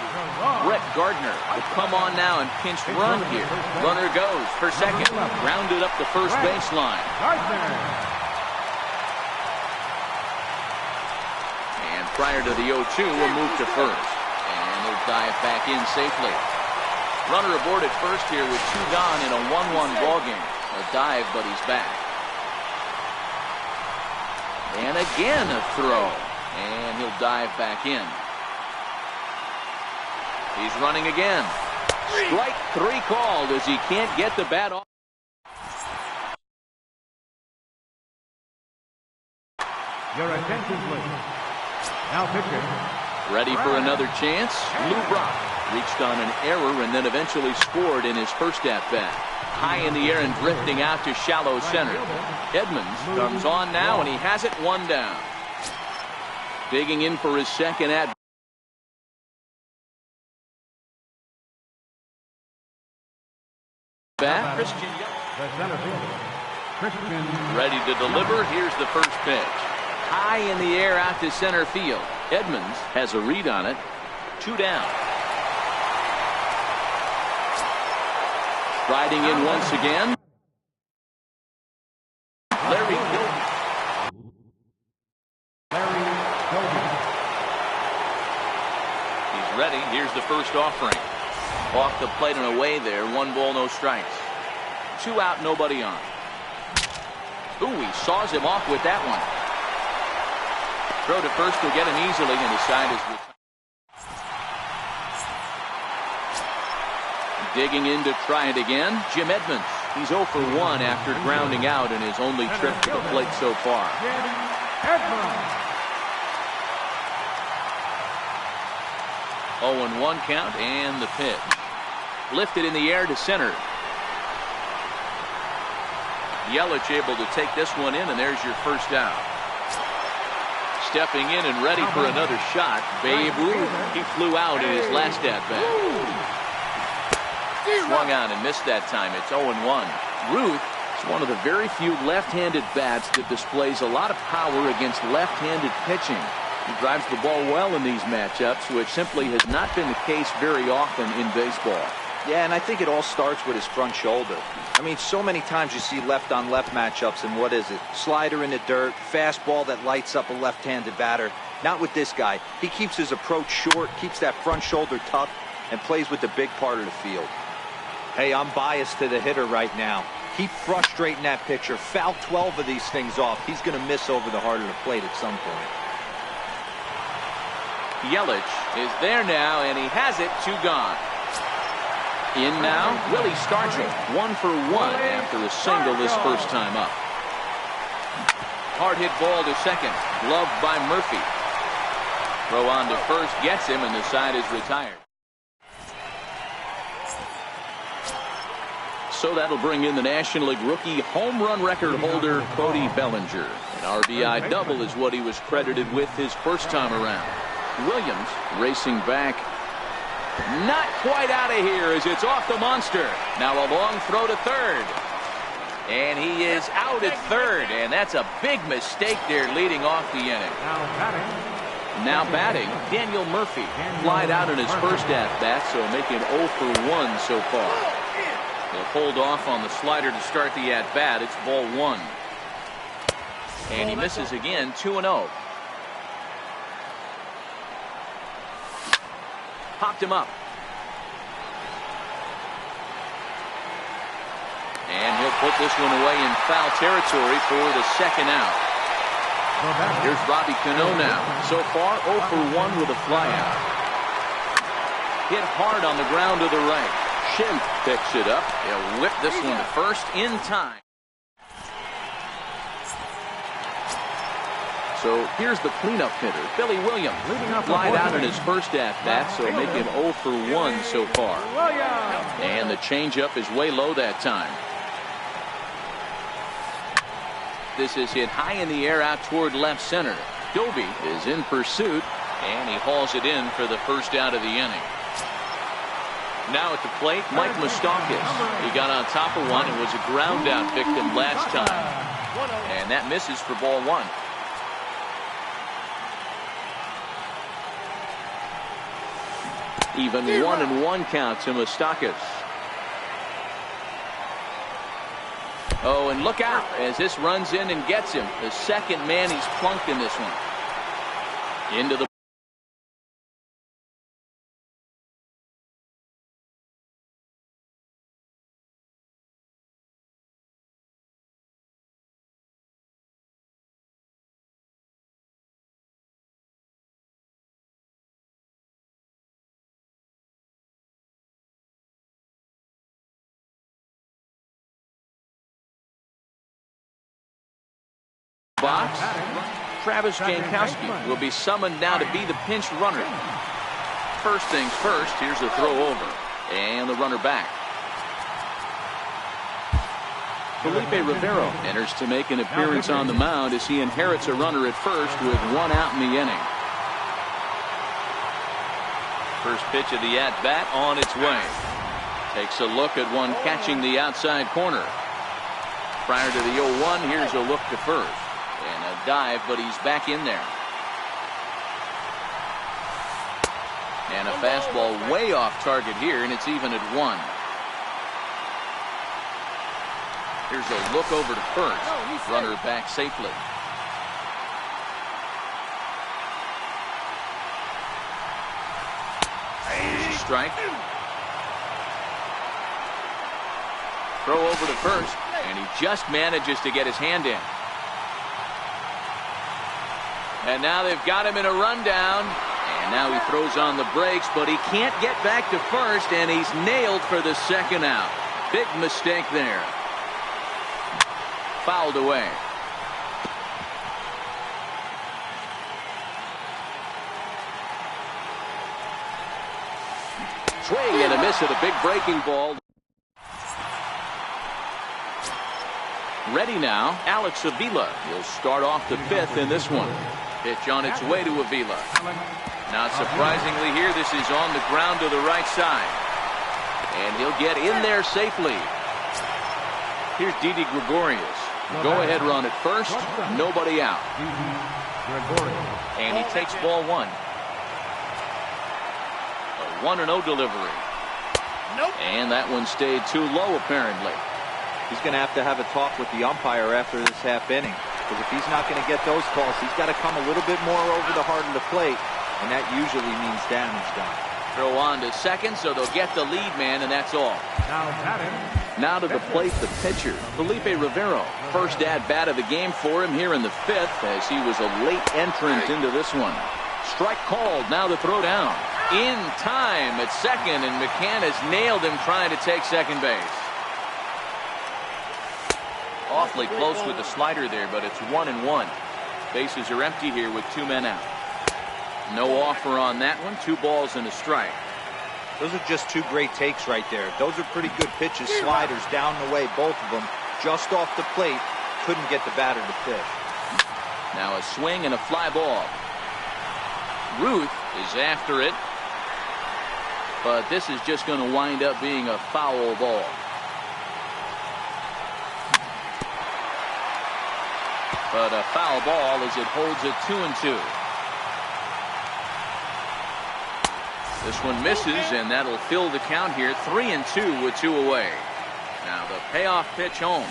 Brett Gardner will come on now and pinch run here. Runner goes for second. Grounded up the first baseline. And prior to the 0-2, we'll move to first. And they'll dive back in safely. Runner aboard at first here with 2 gone in a 1-1 ball game. A dive, but he's back. And again a throw. And he'll dive back in. He's running again. Strike 3 called as he can't get the bat off. Your attention, please. Now pitching. Ready for another chance. Lou Brock reached on an error and then eventually scored in his first at-bat. High in the air and drifting out to shallow center. Edmonds comes on now, and he has it 1 down. Digging in for his second at-bat. Bat. The center fielder, Christian. Ready to deliver. Here's the first pitch. High in the air out to center field. Edmonds has a read on it. 2 down. Riding in once again. Larry Gilbert. He's ready. Here's the first offering. Off the plate and away there. 1 ball, no strikes. 2 out, nobody on. Ooh, he saws him off with that one. Throw to first will get him easily, and his side is retired. Digging in to try it again, Jim Edmonds. He's 0 for 1 after grounding out in his only trip to the plate so far. 0-1 count, and the pitch. Lifted in the air to center. Yelich able to take this one in, and there's your first out. Stepping in and ready for another shot, Babe Ruth. He flew out in his last at-bat. Swung out and missed that time. It's 0-1. Ruth is one of the very few left-handed bats that displays a lot of power against left-handed pitching. He drives the ball well in these matchups, which simply has not been the case very often in baseball. Yeah, and I think it all starts with his front shoulder. I mean, so many times you see left-on-left matchups, and what is it? Slider in the dirt, fastball that lights up a left-handed batter. Not with this guy. He keeps his approach short, keeps that front shoulder tough, and plays with the big part of the field. Hey, I'm biased to the hitter right now. Keep frustrating that pitcher. Foul 12 of these things off. He's going to miss over the heart of the plate at some point. Yelich is there now, and he has it. 2 gone. In now, Willie Stargell, 1 for 1 after a single this first time up. Hard hit ball to second, gloved by Murphy. Throw on to first, gets him, and the side is retired. So that'll bring in the National League rookie home run record holder Cody Bellinger. An RBI double is what he was credited with his first time around. Williams racing back. Not quite out of here as it's off the monster. Now a long throw to third. And he is out at third. And that's a big mistake there leading off the inning. Now batting, Daniel Murphy. Flied out in his first at-bat, so making 0 for 1 so far. He'll hold off on the slider to start the at-bat. It's ball 1. And he misses again, 2-0. Popped him up. And he'll put this one away in foul territory for the second out. Here's Robbie Cano now. So far, 0 for 1 with a flyout. Hit hard on the ground to the right. Schimpf picks it up. He'll whip this one to first in time. So here's the cleanup hitter, Billy Williams. Flied out in his first at-bat, so making 0 for 1 so far. And the changeup is way low that time. This is hit high in the air out toward left center. Doby is in pursuit, and he hauls it in for the first out of the inning. Now at the plate, Mike Moustakas. He got on top of one and was a ground out victim last time. And that misses for ball 1. Even 1-1 count to Moustakas. Oh, and look out as this runs in and gets him. The second man he's plunked in this one. Into the box. Travis Jankowski will be summoned now to be the pinch runner. First things first, here's a throw over. And the runner back. Felipe Rivero enters to make an appearance on the mound as he inherits a runner at first with 1 out in the inning. First pitch of the at-bat on its way. Takes a look at one catching the outside corner. Prior to the 0-1, here's a look to first. And a dive, but he's back in there. And a fastball way off target here, and it's even at 1. Here's a look over to first. Runner back safely. Here's a strike. Throw over to first, and he just manages to get his hand in. And now they've got him in a rundown. And now he throws on the brakes, but he can't get back to first, and he's nailed for the second out. Big mistake there. Fouled away. Swing and a miss at a big breaking ball. Ready now, Alex Avila. He'll start off the 5th in this one. Pitch on its way to Avila. Not surprisingly here, this is on the ground to the right side. And he'll get in there safely. Here's Didi Gregorius. Go-ahead run at first. Nobody out. And he takes ball 1. A 1-0 delivery. And that one stayed too low, apparently. He's going to have a talk with the umpire after this half inning. Because if he's not going to get those calls, he's got to come a little bit more over the heart of the plate. And that usually means damage done. Throw on to second, so they'll get the lead man, and that's all. Now to the plate, the pitcher, Felipe Rivero. First at-bat of the game for him here in the 5th, as he was a late entrant into this one. Strike called, now the throw down. In time at second, and McCann has nailed him trying to take second base. Awfully close with the slider there, but it's 1-1. Bases are empty here with 2 men out. No offer on that one. 2 balls and a strike. Those are just 2 great takes right there. Those are pretty good pitches. Sliders down the way, both of them. Just off the plate. Couldn't get the batter to pitch. Now a swing and a fly ball. Ruth is after it. But this is just going to wind up being a foul ball. But a foul ball as it holds it 2-2. This one misses, and that'll fill the count here. 3-2 with 2 away. Now the payoff pitch home.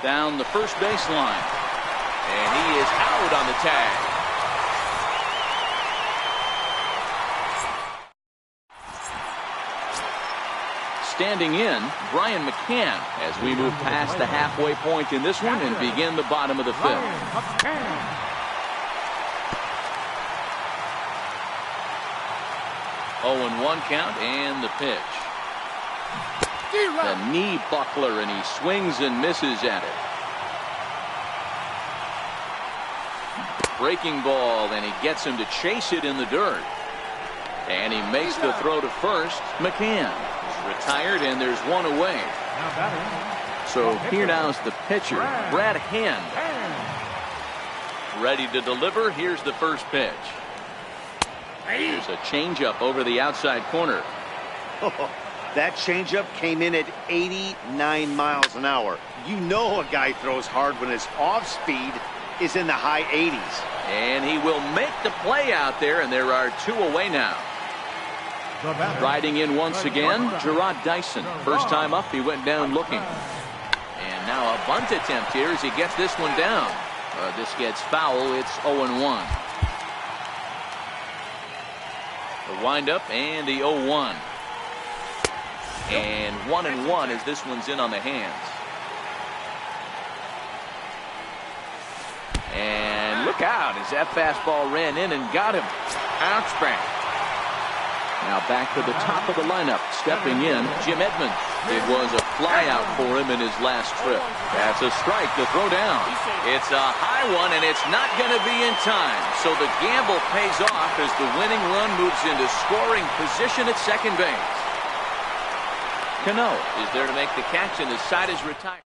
Down the first baseline. And he is out on the tag. Standing in, Brian McCann, as we move past the halfway point in this one and begin the bottom of the 5th. 0-1 count and the pitch. The knee buckler, and he swings and misses at it. Breaking ball, and he gets him to chase it in the dirt. And he makes the throw to first. McCann retired, and there's 1 away. So here now is the pitcher, Brad Hand. Ready to deliver. Here's the first pitch. Here's a changeup over the outside corner. That changeup came in at 89 miles an hour. You know a guy throws hard when his off speed is in the high 80s. And he will make the play out there, and there are 2 away now. Riding in once again, Gerard Dyson. First time up, he went down looking. And now a bunt attempt here as he gets this one down. This gets foul. It's 0-1. The windup and the 0-1. And 1-1 as this one's in on the hands. And look out as that fastball ran in and got him. Bounce back. Now back to the top of the lineup. Stepping in, Jim Edmonds. It was a flyout for him in his last trip. That's a strike to throw down. It's a high one, and it's not going to be in time. So the gamble pays off as the winning run moves into scoring position at second base. Cano is there to make the catch, and his side is retired.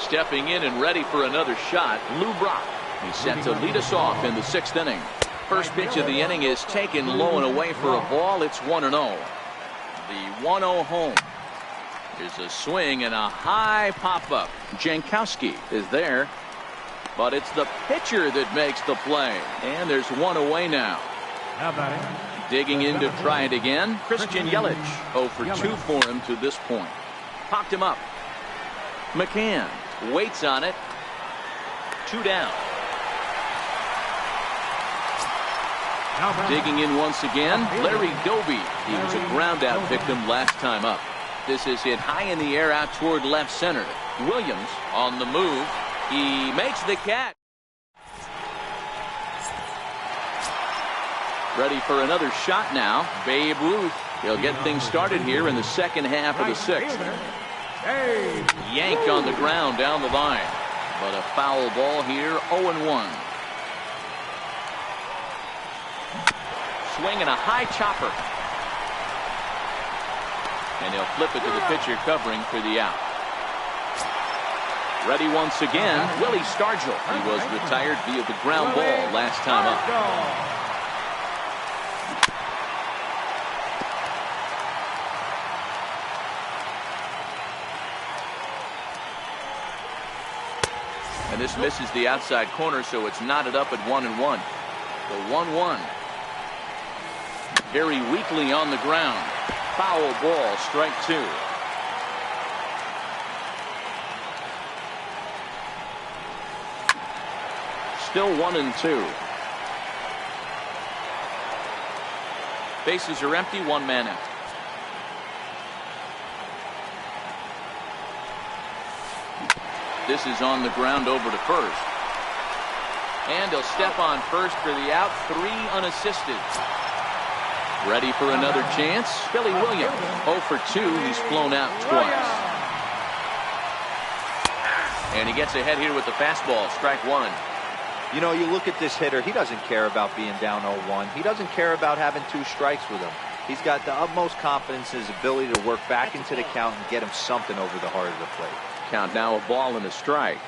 Stepping in and ready for another shot, Lou Brock. He's set to lead us off in the 6th inning. First pitch of the inning is taken low and away for a ball. It's 1-0. The 1-0 home. Here's a swing and a high pop-up. Jankowski is there, but it's the pitcher that makes the play. And there's one away now. Digging in to try it again, Christian Yelich. 0 for 2 for him to this point. Popped him up. McCann waits on it. 2 down. Digging in once again, Larry Doby. He was a ground out victim last time up. This is hit high in the air out toward left center. Williams on the move. He makes the catch. Ready for another shot now. Babe Ruth. He'll get things started here in the second half of the 6th. Yank on the ground down the line. But a foul ball here, 0-1. Swing and a high chopper. And he'll flip it to the pitcher covering for the out. Ready once again, Willie Stargell. He was retired via the ground ball last time up. And this misses the outside corner, so it's knotted up at 1-1. The 1-1. Very weakly on the ground. Foul ball, strike 2. Still 1-2. Bases are empty, 1 man out. This is on the ground over to first. And he'll step on first for the out. 3 unassisted. Ready for another chance. Billy Williams. 0 for 2. He's flown out twice. And he gets ahead here with the fastball. Strike 1. You know, you look at this hitter. He doesn't care about being down 0-1. He doesn't care about having 2 strikes with him. He's got the utmost confidence in his ability to work back into the count and get him something over the heart of the plate. Count now, a ball and a strike.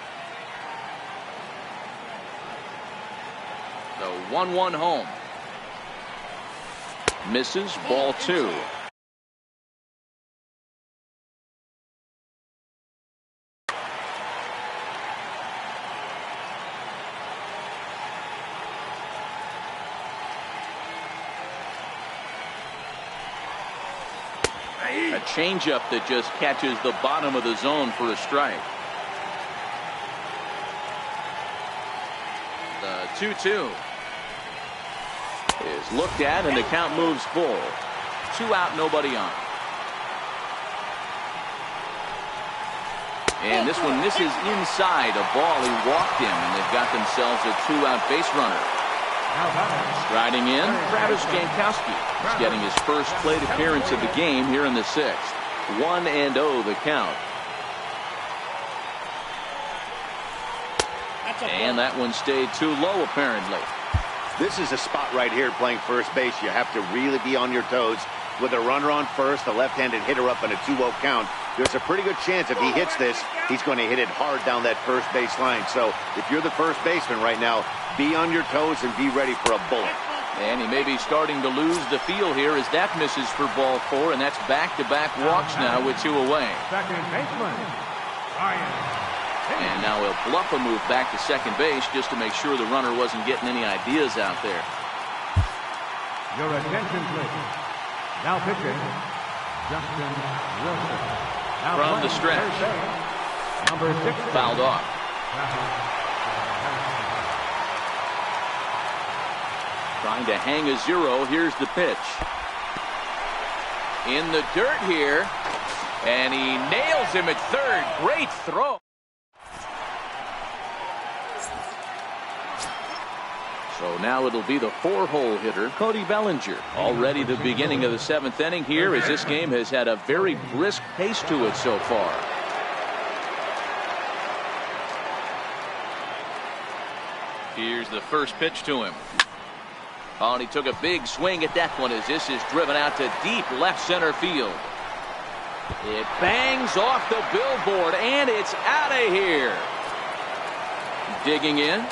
The 1-1 home. Misses, ball 2. A changeup that just catches the bottom of the zone for a strike. The 2-2 is looked at, and the count moves full. 2 out, nobody on. And this one misses inside. A ball he walked in, and they've got themselves a 2-out base runner. Striding in, Travis Jankowski. He's getting his first plate appearance of the game here in the 6th. 1-0 the count. And that one stayed too low apparently. This is a spot right here playing first base. You have to really be on your toes. With a runner on first, a left-handed hitter up in a 2-0 count, there's a pretty good chance if he hits this, he's going to hit it hard down that first base line. So if you're the first baseman right now, be on your toes and be ready for a bullet. And he may be starting to lose the feel here as that misses for ball 4, and that's back-to-back walks now with 2 away. Second baseman, Ryan. And now he'll bluff a move back to second base just to make sure the runner wasn't getting any ideas out there. Your attention, please. Now pitching, Justin Wilson. Now from the stretch. Number 6. Fouled off. Trying to hang a 0. Here's the pitch. In the dirt here. And he nails him at third. Great throw. So now it'll be the 4-hole hitter, Cody Bellinger. Already the beginning of the 7th inning here, as this game has had a very brisk pace to it so far. Here's the first pitch to him. Oh, and he took a big swing at that one as this is driven out to deep left center field. It bangs off the billboard, and it's out of here. Digging in.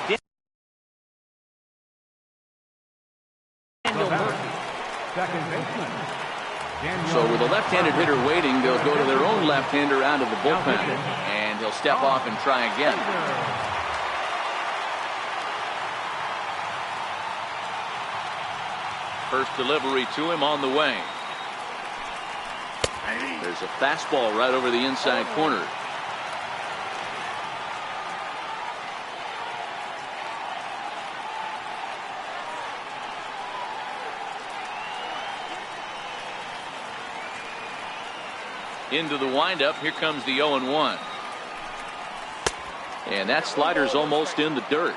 Second baseman. So with a left-handed hitter waiting, they'll go to their own left-hander out of the bullpen. And he'll step off and try again. First delivery to him on the way. There's a fastball right over the inside corner. Into the windup. Here comes the 0-1. And that slider's almost in the dirt.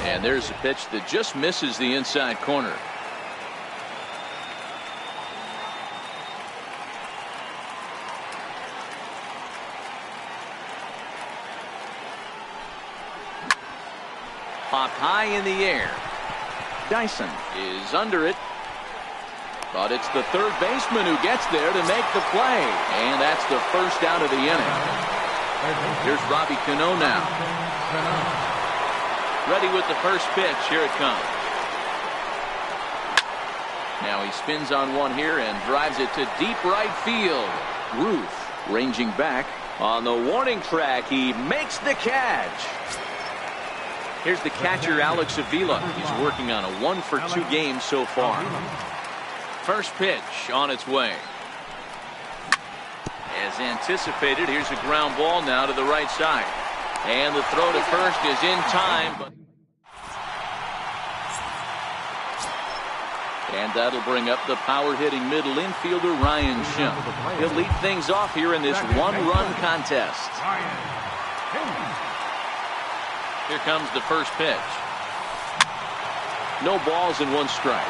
And there's a pitch that just misses the inside corner. Popped high in the air. Dyson is under it. But it's the third baseman who gets there to make the play. And that's the first out of the inning. Here's Robbie Cano now. Ready with the first pitch. Here it comes. Now he spins on one here and drives it to deep right field. Ruth ranging back on the warning track. He makes the catch. Here's the catcher, Alex Avila. He's working on a 1-for-2 game so far. First pitch on its way. As anticipated, here's a ground ball now to the right side. And the throw to first is in time. And that'll bring up the power-hitting middle infielder, Ryan Schimpf. He'll lead things off here in this one-run contest. Here comes the first pitch. No balls and one strike.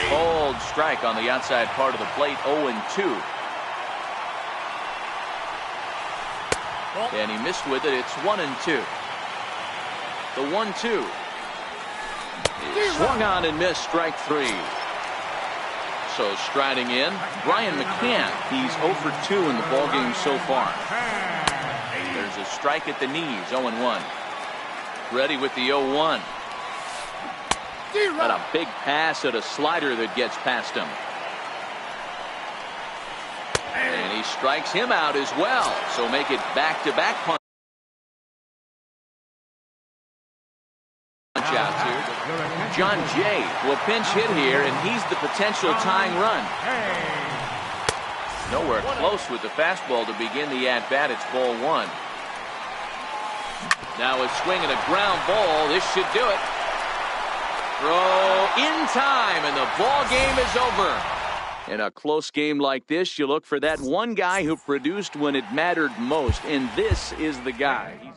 Cold strike on the outside part of the plate. 0-2. And he missed with it. It's 1-2. The 1-2 is swung on and missed. Strike three. So striding in, Brian McCann. He's 0-for-2 in the ballgame so far. There's a strike at the knees. 0-1. Ready with the 0-1. Got a big pass at a slider that gets past him. And he strikes him out as well. So make it back-to-back punch outs here. John Jay will pinch hit here, and he's the potential tying run. Nowhere close with the fastball to begin the at-bat. It's ball one. Now a swing and a ground ball. This should do it. Throw in time, and the ball game is over. In a close game like this, you look for that one guy who produced when it mattered most, and this is the guy.